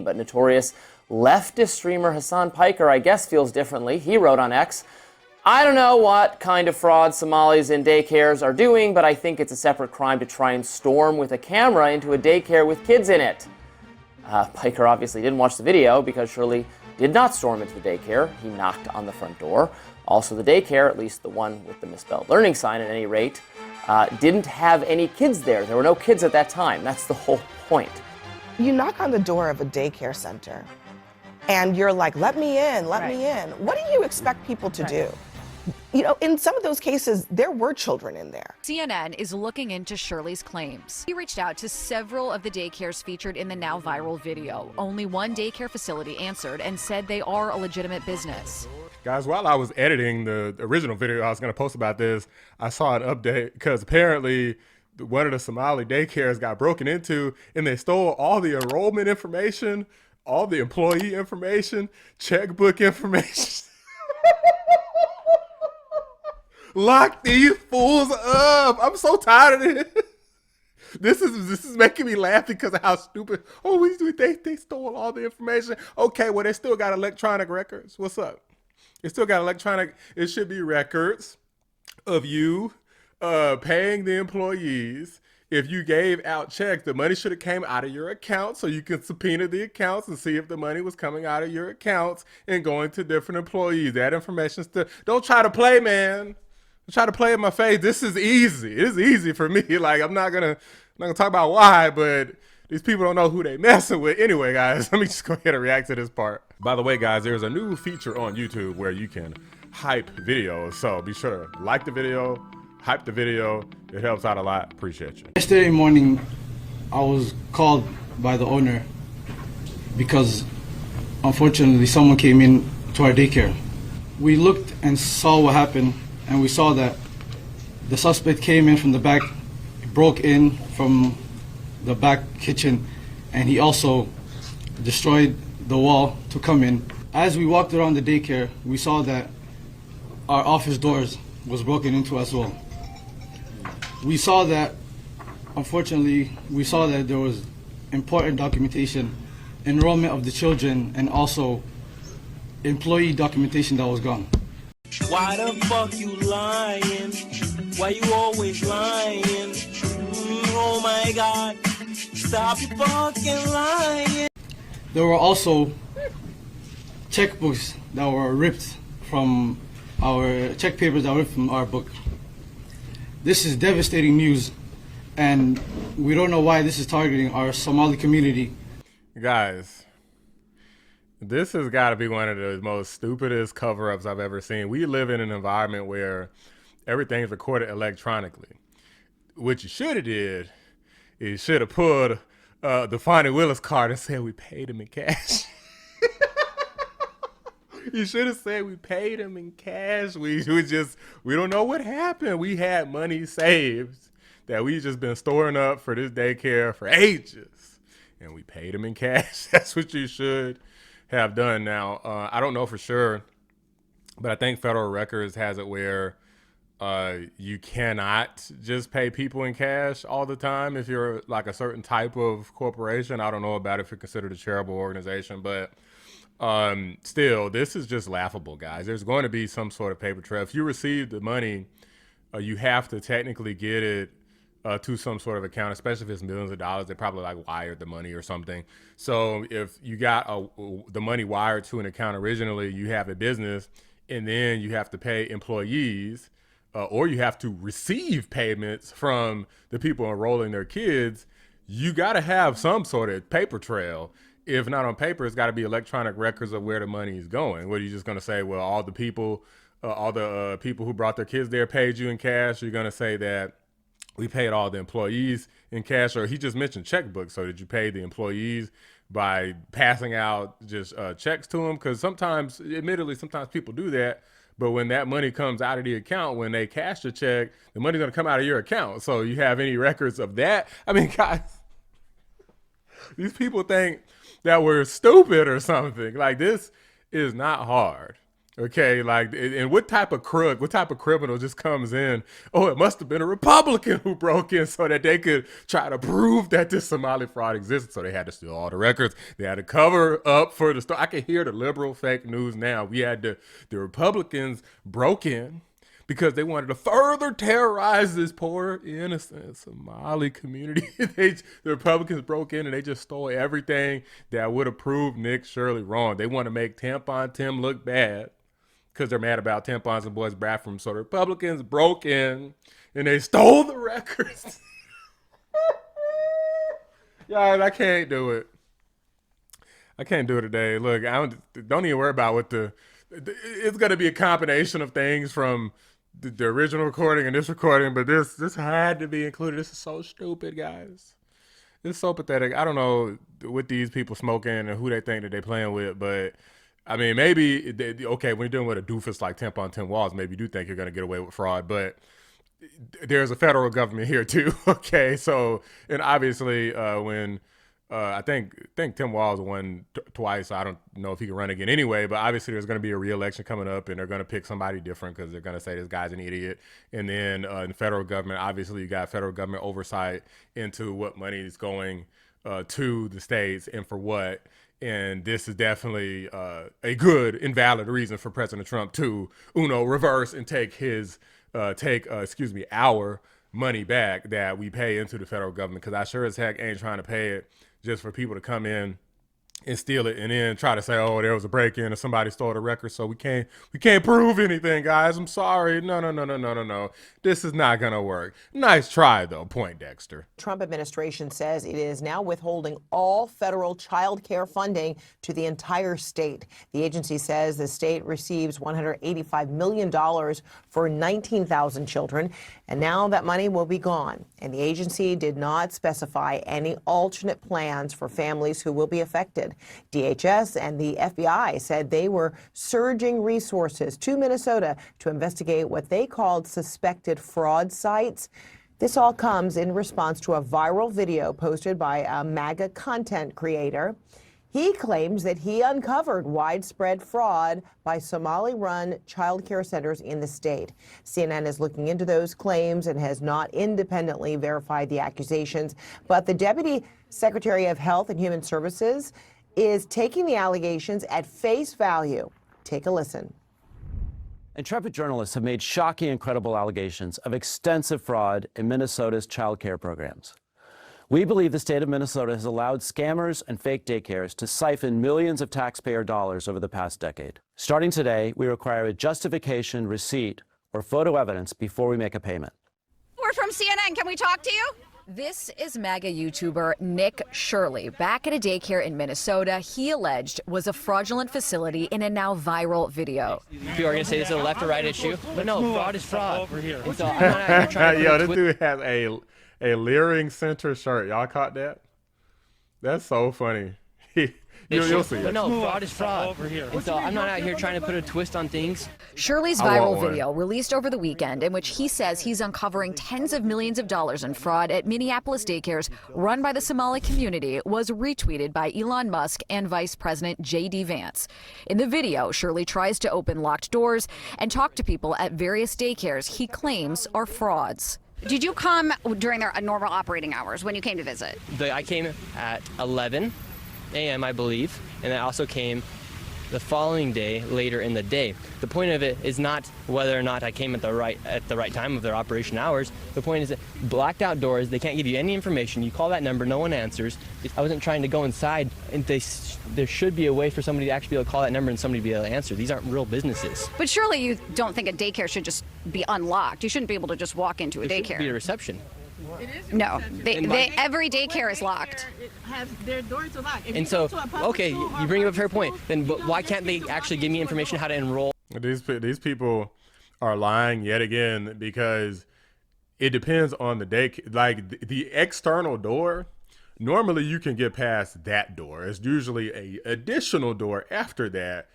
but notorious leftist streamer Hassan Piker, I guess, feels differently. He wrote on X, "I don't know what kind of fraud Somalis in daycares are doing, but I think it's a separate crime to try and storm with a camera into a daycare with kids in it." Piker obviously didn't watch the video because Shirley did not storm into the daycare. He knocked on the front door. Also, the daycare, at least the one with the misspelled learning sign at any rate, didn't have any kids there. There were no kids at that time. That's the whole point. You knock on the door of a daycare center and you're like, let me in, let me in. What do you expect people to do? You know, in some of those cases, there were children in there. CNN is looking into Shirley's claims. He reached out to several of the daycares featured in the now viral video. Only one daycare facility answered and said they are a legitimate business. Guys, while I was editing the original video I was going to post about this, I saw an update because apparently one of the Somali daycares got broken into and they stole all the enrollment information, all the employee information, checkbook information. Lock these fools up. I'm so tired of it. This is making me laugh because of how stupid. Oh, they stole all the information. Okay, well, they still got electronic records. What's up? It still got electronic. It should be records of you paying the employees. If you gave out checks, the money should have came out of your account so you can subpoena the accounts and see if the money was coming out of your accounts and going to different employees. That information still. Don't try to play, man. Don't try to play in my face. This is easy. It's easy for me. Like I'm not gonna talk about why, but these people don't know who they messing with. Anyway, guys, let me just go ahead and react to this part. By the way, guys, there's a new feature on YouTube where you can hype videos. So be sure to like the video, hype the video. It helps out a lot. Appreciate you. Yesterday morning, I was called by the owner because unfortunately someone came in to our daycare. We looked and saw what happened, and we saw that the suspect came in from the back, broke in from the back kitchen, and he also destroyed the wall to come in. As we walked around the daycare, we saw that our office doors was broken into as well. We saw that, unfortunately, there was important documentation, enrollment of the children, and also employee documentation that was gone. Why the fuck you lying? Why you always lying? Oh my God, stop you fucking lying. There were also checkbooks that were ripped from our check papers that were ripped from our book. This is devastating news, and we don't know why this is targeting our Somali community. Guys, this has got to be one of the most stupidest cover-ups I've ever seen. We live in an environment where everything's recorded electronically. What you should have did is you should have pulled the Fonnie Willis card and said we paid him in cash. You should have said we paid him in cash. We don't know what happened. We had money saved that we just been storing up for this daycare for ages, and we paid him in cash. That's what you should have done. Now, I don't know for sure, but I think Federal Records has it where you cannot just pay people in cash all the time if you're like a certain type of corporation. I don't know about if you're considered a charitable organization, but still, this is just laughable, guys. There's going to be some sort of paper trail. If you receive the money, you have to technically get it to some sort of account, especially if it's millions of dollars. They probably like wired the money or something. So if you got the money wired to an account originally, you have a business, and then you have to pay employees, or you have to receive payments from the people enrolling their kids. You got to have some sort of paper trail. If not on paper, it's got to be electronic records of where the money is going. What are you just going to say? Well, all the people who brought their kids there paid you in cash. You're going to say that we paid all the employees in cash, or he just mentioned checkbooks. So did you pay the employees by passing out just checks to them? Because sometimes, admittedly, sometimes people do that. But when that money comes out of the account, when they cash the check, the money's going to come out of your account. So you have any records of that? I mean, guys, these people think that we're stupid or something. Like, this is not hard. Okay, like, and what type of crook, what type of criminal just comes in? Oh, it must have been a Republican who broke in so that they could try to prove that this Somali fraud existed. So they had to steal all the records. They had to cover up for the story. I can hear the liberal fake news now. We had the Republicans broke in because they wanted to further terrorize this poor, innocent Somali community. The Republicans broke in and they just stole everything that would have proved Nick Shirley wrong. They want to make Tampon Tim look bad because they're mad about tampons in boys' bathrooms. So the Republicans broke in and they stole the records. Guys, I can't do it. I can't do it today. Look, don't even worry about what it's going to be a combination of things from the original recording and this recording, but this had to be included. This is so stupid, guys. It's so pathetic. I don't know what these people smoking and who they think that they're playing with, but I mean, maybe, okay, when you're dealing with a doofus like Tampon Tim Walz, maybe you do think you're going to get away with fraud, but there's a federal government here too, okay? So, and obviously when, I think Tim Walz won twice, so I don't know if he can run again anyway, but obviously there's going to be a re-election coming up and they're going to pick somebody different because they're going to say this guy's an idiot. And then in the federal government, obviously you got federal government oversight into what money is going to the states and for what. And this is definitely a good and valid reason for President Trump to, reverse and take our money back that we pay into the federal government. Because I sure as heck ain't trying to pay it just for people to come in and steal it and then try to say, oh, there was a break-in and somebody stole the record, so we can't prove anything, guys. I'm sorry. No. This is not gonna work. Nice try though, Poindexter. Trump administration says it is now withholding all federal child care funding to the entire state. The agency says the state receives $185 million for 19,000 children, and now that money will be gone. And the agency did not specify any alternate plans for families who will be affected. DHS and the FBI said they were surging resources to Minnesota to investigate what they called suspected fraud sites. This all comes in response to a viral video posted by a MAGA content creator. He claims that he uncovered widespread fraud by Somali-run child care centers in the state. CNN is looking into those claims and has not independently verified the accusations, but the Deputy Secretary of Health and Human Services is taking the allegations at face value. Take a listen. Intrepid journalists have made shocking and credible allegations of extensive fraud in Minnesota's child care programs. We believe the state of Minnesota has allowed scammers and fake daycares to siphon millions of taxpayer dollars over the past decade. Starting today, we require a justification, receipt, or photo evidence before we make a payment. We're from CNN. Can we talk to you? This is MAGA YouTuber Nick Shirley. Back at a daycare in Minnesota, he alleged was a fraudulent facility in a now viral video. People are going to say this is a left or right issue, but no, fraud is fraud. Over here. And so I'm not out here trying to Yo, this dude has a Leering Center shirt. Y'all caught that? That's so funny. You'll see But it. no, fraud is fraud. Over here. And so I'm not out here trying to put a twist on things. Shirley's I want viral one. video, released over the weekend, in which he says he's uncovering tens of millions of dollars in fraud at Minneapolis daycares run by the Somali community, was retweeted by Elon Musk and Vice President J.D. Vance. In the video, Shirley tries to open locked doors and talk to people at various daycares he claims are frauds. Did you come during their normal operating hours when you came to visit? I came at 11 a.m., I believe, and I also came the following day later in the day. The point of it is not whether or not I came at the right time of their operation hours. The point is that blacked out doors, they can't give you any information. You call that number, no one answers. I wasn't trying to go inside, and there should be a way for somebody to actually be able to call that number and somebody to be able to answer. These aren't real businesses. But surely you don't think a daycare should just be unlocked. You shouldn't be able to just walk into a There should be a daycare. reception. No, every daycare is locked. It has their doors are locked. If you And so, go to a public okay, school or you bring up a fair private point. school, Then you don't why get can't they to actually walk give me into a information how to door. enroll? These people are lying yet again because it depends on the day. Like the external door Normally, you can get past that door. It's usually a additional door after that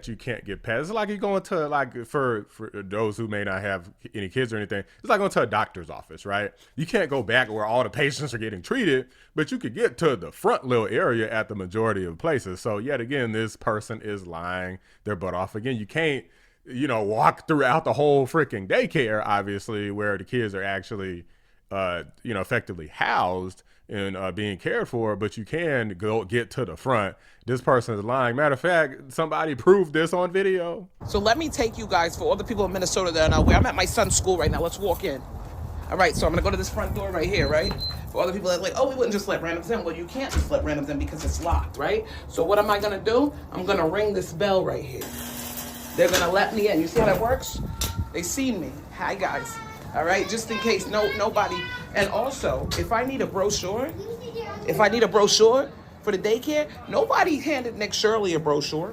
you can't get past. It's like you're going to, like, for those who may not have any kids or anything, it's like going to a doctor's office, right? You can't go back where all the patients are getting treated, but you could get to the front little area at the majority of places. So yet again, this person is lying their butt off. Again, you can't, walk throughout the whole freaking daycare, obviously, where the kids are actually, effectively housed and being cared for, but you can go get to the front. This person is lying. Matter of fact, somebody proved this on video. So let me take you guys, for all the people in Minnesota that are not aware, I'm at my son's school right now. Let's walk in. All right, so I'm gonna go to this front door right here, right? For all the people that are like, oh, we wouldn't just let randoms in. Well, you can't just let randoms in because it's locked, right? So what am I gonna do? I'm gonna ring this bell right here. They're gonna let me in. You see how that works? They see me. Hi, guys. All right, just in case nobody. And also, if I need a brochure for the daycare, nobody handed Nick Shirley a brochure.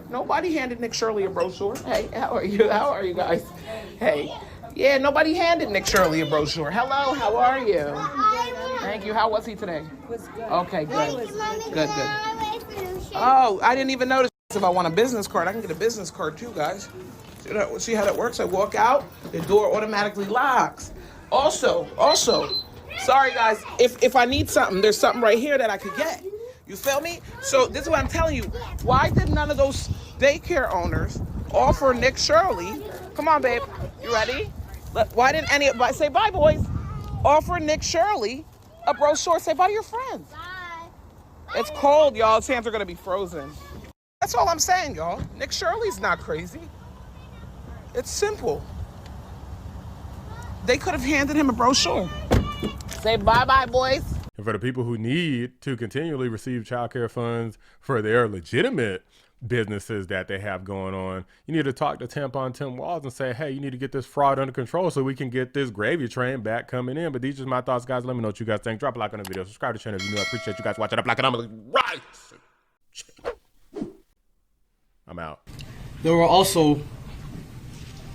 Hey, how are you? How are you guys? Hey. Yeah, nobody handed Nick Shirley a brochure. Hello, how are you? Thank you. How was he today? Was good. Okay, good. Good. Oh, I didn't even notice. If I want a business card, I can get a business card too, guys. See how that works? I walk out, the door automatically locks. Also, sorry guys, if I need something, there's something right here that I could get. You feel me? So this is what I'm telling you. Why did none of those daycare owners offer Nick Shirley? Come on, babe. You ready? Why didn't anybody say bye, boys? Offer Nick Shirley a brochure. Say bye to your friends. Bye. It's cold, y'all. His hands are gonna be frozen. That's all I'm saying, y'all. Nick Shirley's not crazy. It's simple. They could have handed him a brochure. Say bye-bye, boys. And for the people who need to continually receive child care funds for their legitimate businesses that they have going on, you need to talk to Tampon Tim Walls and say, hey, you need to get this fraud under control so we can get this gravy train back coming in. But these are just my thoughts, guys. Let me know what you guys think. Drop a like on the video. Subscribe to the channel if you're new. I appreciate you guys watching. Up like an right. I'm out. There were also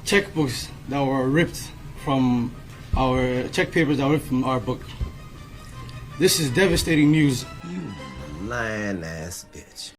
checkbooks that were ripped from our check papers that were ripped from our book. This is devastating news. You lying ass bitch.